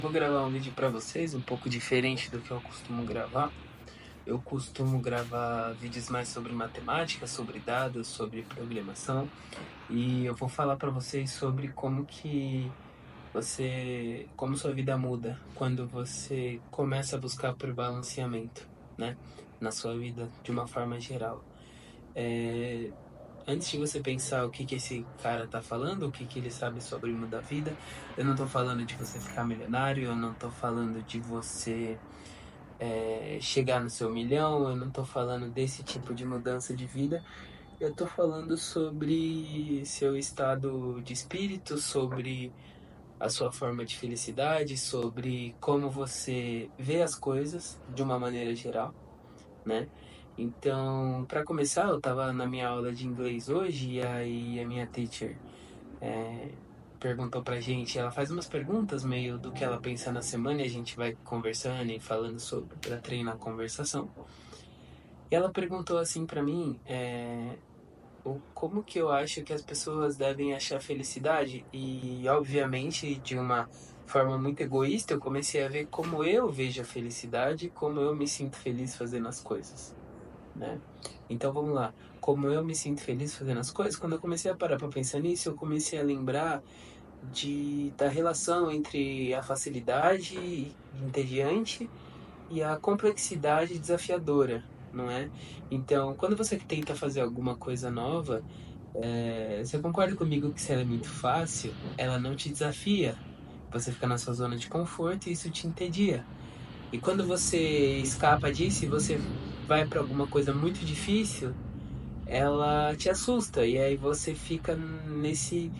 Vou gravar um vídeo para vocês, um pouco diferente do que eu costumo gravar. Eu costumo gravar vídeos mais sobre matemática, sobre dados, sobre programação, e eu vou falar para vocês sobre como sua vida muda quando você começa a buscar por balanceamento, né, na sua vida de uma forma geral. Antes de você pensar o que esse cara tá falando, o que ele sabe sobre mudar a vida, eu não tô falando de você ficar milionário, eu não tô falando de você chegar no seu milhão, eu não tô falando desse tipo de mudança de vida, eu tô falando sobre seu estado de espírito, sobre a sua forma de felicidade, sobre como você vê as coisas de uma maneira geral, né? Então, para começar, eu tava na minha aula de inglês hoje e aí a minha teacher é, perguntou pra gente, ela faz umas perguntas meio do que ela pensa na semana e a gente vai conversando e falando sobre para treinar a conversação. E ela perguntou assim pra mim, como que eu acho que as pessoas devem achar felicidade e obviamente de uma forma muito egoísta eu comecei a ver como eu vejo a felicidade, como eu me sinto feliz fazendo as coisas, né? Então vamos lá. Como eu me sinto feliz fazendo as coisas, quando eu comecei a parar para pensar nisso, eu comecei a lembrar da relação entre a facilidade entediante e a complexidade desafiadora, não é? Então, quando você tenta fazer alguma coisa nova, você concorda comigo que se ela é muito fácil, ela não te desafia. Você fica na sua zona de conforto e isso te entedia. E quando você escapa disso e você vai para alguma coisa muito difícil, ela te assusta. E aí você fica nesse.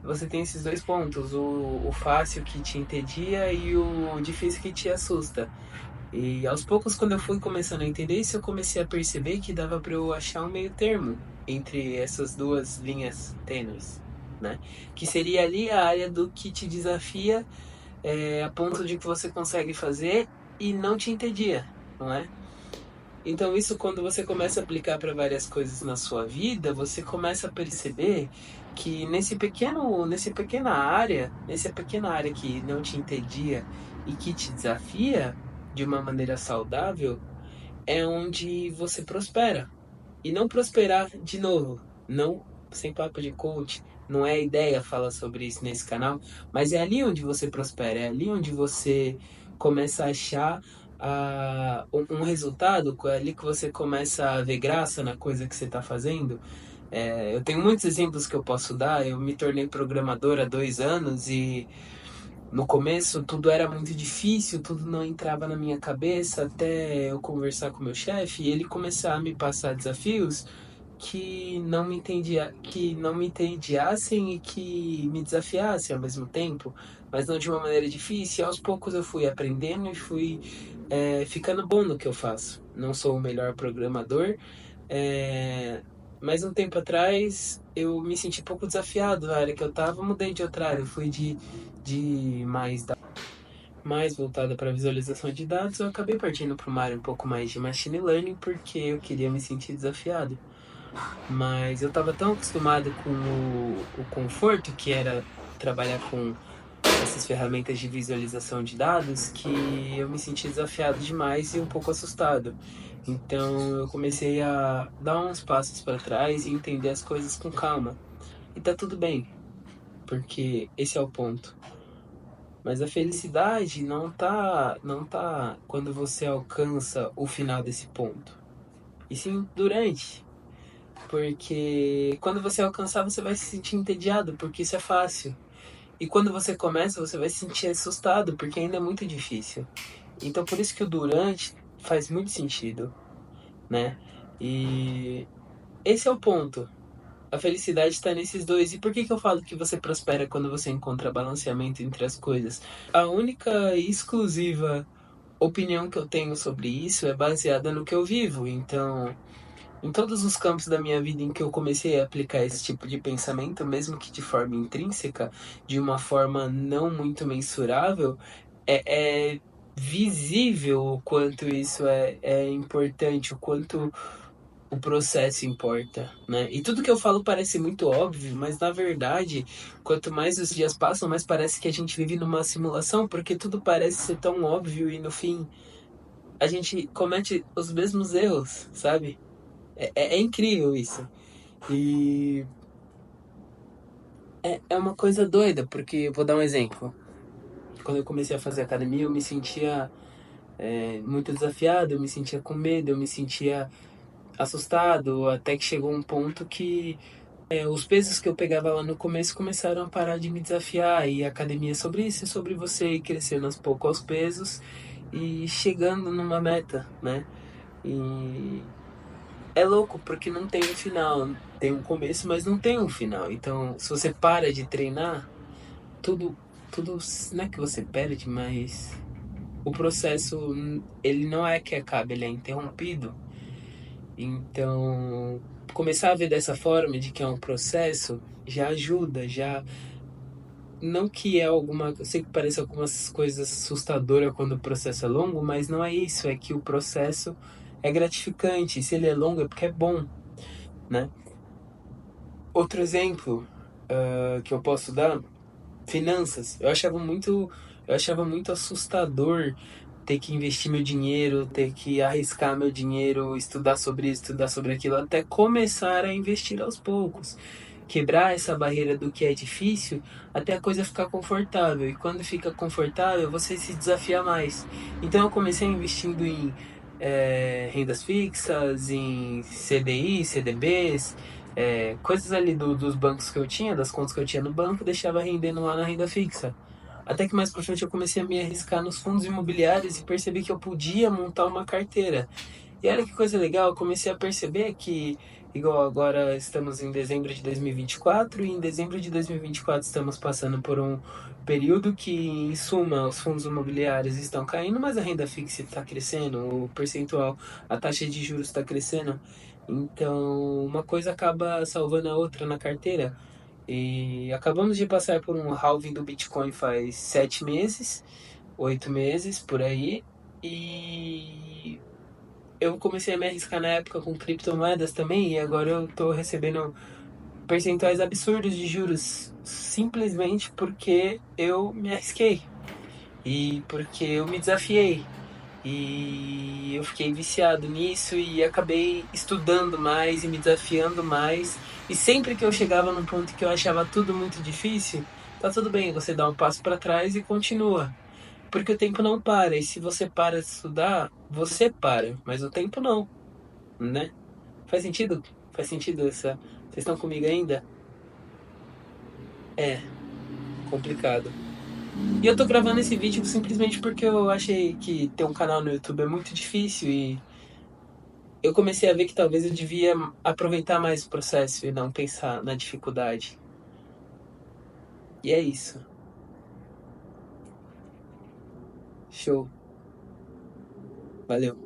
Você tem esses dois pontos: o fácil que te entedia e o difícil que te assusta. E aos poucos, quando eu fui começando a entender isso, eu comecei a perceber que dava para eu achar um meio termo entre essas duas linhas tênues, né? Que seria ali a área do que te desafia a ponto de que você consegue fazer e não te entedia, não é? Então isso quando você começa a aplicar para várias coisas na sua vida, você começa a perceber que nessa pequena área que não te entendia e que te desafia de uma maneira saudável, é onde você prospera. E não prosperar de novo, não sem papo de coach, não é a ideia falar sobre isso nesse canal, mas é ali onde você prospera, é ali onde você começa a achar um resultado, é ali que você começa a ver graça na coisa que você está fazendo. Eu tenho muitos exemplos que eu posso dar. Eu me tornei programador há 2 anos e no começo tudo era muito difícil, tudo não entrava na minha cabeça até eu conversar com meu chefe e ele começar a me passar desafios que não me entediassem e que me desafiassem ao mesmo tempo, mas não de uma maneira difícil. E aos poucos eu fui aprendendo e fui ficando bom no que eu faço. Não sou o melhor programador, é, mas um tempo atrás eu me senti pouco desafiado na área que eu estava, mudei de outra área, fui de mais voltada para visualização de dados, eu acabei partindo para uma área um pouco mais de machine learning porque eu queria me sentir desafiado. Mas eu estava tão acostumado com o conforto que era trabalhar com essas ferramentas de visualização de dados que eu me senti desafiado demais e um pouco assustado. Então eu comecei a dar uns passos para trás e entender as coisas com calma. E tá tudo bem, porque esse é o ponto. Mas a felicidade não tá quando você alcança o final desse ponto. E sim durante. Porque quando você alcançar, você vai se sentir entediado, porque isso é fácil. E quando você começa, você vai se sentir assustado, porque ainda é muito difícil. Então por isso que o durante faz muito sentido, né? E esse é o ponto. A felicidade está nesses dois. E por que eu falo que você prospera quando você encontra balanceamento entre as coisas? A única e exclusiva opinião que eu tenho sobre isso é baseada no que eu vivo. Então, em todos os campos da minha vida em que eu comecei a aplicar esse tipo de pensamento, mesmo que de forma intrínseca, de uma forma não muito mensurável, é visível o quanto isso é importante, o quanto o processo importa, né? E tudo que eu falo parece muito óbvio, mas na verdade, quanto mais os dias passam, mais parece que a gente vive numa simulação, porque tudo parece ser tão óbvio e no fim a gente comete os mesmos erros, sabe? É incrível isso. E é uma coisa doida, porque eu vou dar um exemplo. Quando eu comecei a fazer academia, eu me sentia muito desafiado, eu me sentia com medo, eu me sentia assustado, até que chegou um ponto que os pesos que eu pegava lá no começo começaram a parar de me desafiar. E a academia é sobre isso, é sobre você ir crescendo aos poucos aos pesos e chegando numa meta, né? E é louco porque não tem um final, tem um começo, mas não tem um final. Então, se você para de treinar, tudo, tudo não é que você perde, mas o processo ele não é que acaba, ele é interrompido. Então, começar a ver dessa forma, de que é um processo, já ajuda, já. Não que é alguma. Eu sei que parece algumas coisas assustadoras quando o processo é longo, mas não é isso, é que o processo é gratificante. Se ele é longo é porque é bom, né? Outro exemplo que eu posso dar, finanças. Eu achava muito assustador ter que investir meu dinheiro, ter que arriscar meu dinheiro, estudar sobre isso, estudar sobre aquilo, até começar a investir aos poucos. Quebrar essa barreira do que é difícil até a coisa ficar confortável. E quando fica confortável, você se desafia mais. Então eu comecei investindo em rendas fixas, em CDI, CDBs, coisas ali dos bancos que eu tinha, das contas que eu tinha no banco, deixava rendendo lá na renda fixa. Até que mais pra frente eu comecei a me arriscar nos fundos imobiliários e percebi que eu podia montar uma carteira. E olha que coisa legal, eu comecei a perceber que, igual agora estamos em dezembro de 2024, e em dezembro de 2024 estamos passando por um período que, em suma, os fundos imobiliários estão caindo, mas a renda fixa está crescendo, o percentual, a taxa de juros está crescendo. Então, uma coisa acaba salvando a outra na carteira. E acabamos de passar por um halving do Bitcoin faz 7 meses, 8 meses por aí. E eu comecei a me arriscar na época com criptomoedas também. E agora eu tô recebendo percentuais absurdos de juros simplesmente porque eu me arrisquei e porque eu me desafiei. E eu fiquei viciado nisso e acabei estudando mais e me desafiando mais. E sempre que eu chegava num ponto que eu achava tudo muito difícil, tá tudo bem, você dá um passo para trás e continua. Porque o tempo não para, e se você para de estudar, você para, mas o tempo não, né? Faz sentido? Faz sentido essa. Vocês estão comigo ainda? É, complicado. E eu tô gravando esse vídeo simplesmente porque eu achei que ter um canal no YouTube é muito difícil e eu comecei a ver que talvez eu devia aproveitar mais o processo e não pensar na dificuldade. E é isso. Show. Valeu.